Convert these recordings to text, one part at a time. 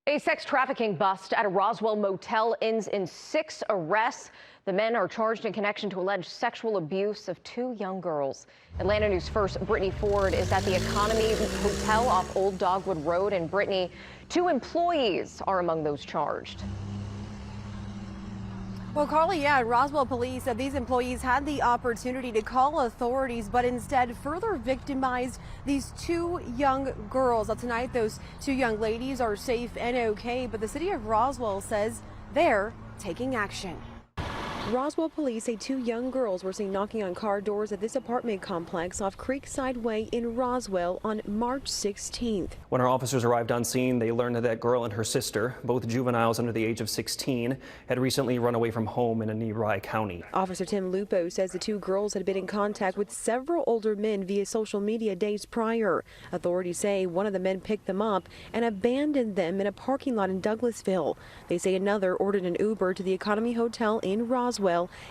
A sex trafficking bust at a Roswell motel ends in 6 arrests. The men are charged in connection to alleged sexual abuse of 2 young girls. Atlanta News First Brittany Ford is at the Economy Hotel off Old Dogwood Road. And Brittany, 2 employees are among those charged. Well, Carly, Roswell police said these employees had the opportunity to call authorities, but instead further victimized these 2 young girls. Now, tonight, those 2 young ladies are safe and okay, but the city of Roswell says they're taking action. Roswell police say 2 young girls were seen knocking on car doors at this apartment complex off Creekside Way in Roswell on March 16th. When our officers arrived on scene, they learned that that girl and her sister, both juveniles under the age of 16, had recently run away from home in a nearby county. Officer Tim Lupo says the 2 girls had been in contact with several older men via social media days prior. Authorities say one of the men picked them up and abandoned them in a parking lot in Douglasville. They say another ordered an Uber to the Economy Hotel in Roswell,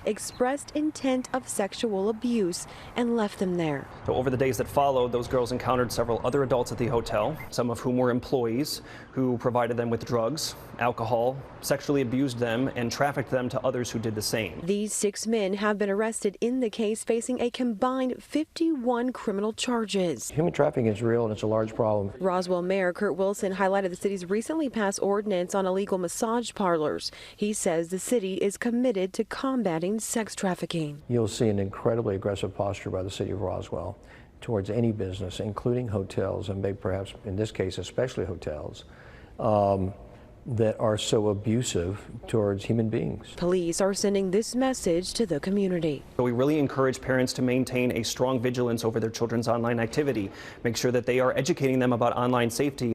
expressed intent of sexual abuse, and left them there. So over the days that followed, those girls encountered several other adults at the hotel, some of whom were employees who provided them with drugs, alcohol, sexually abused them, and trafficked them to others who did the same. These 6 men have been arrested in the case, facing a combined 51 criminal charges. Human trafficking is real and it's a large problem. Roswell Mayor Kurt Wilson highlighted the city's recently passed ordinance on illegal massage parlors. He says the city is committed to combating sex trafficking. You'll see an incredibly aggressive posture by the city of Roswell towards any business, including hotels, and maybe perhaps in this case especially hotels, that are so abusive towards human beings. Police are sending this message to the community. So we really encourage parents to maintain a strong vigilance over their children's online activity. Make sure that they are educating them about online safety.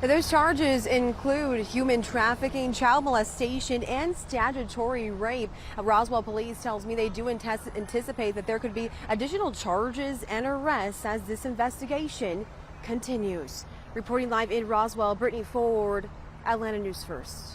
Those charges include human trafficking, child molestation, and statutory rape. Roswell police tells me they do anticipate that there could be additional charges and arrests as this investigation continues. Reporting live in Roswell, Brittany Ford, Atlanta News First.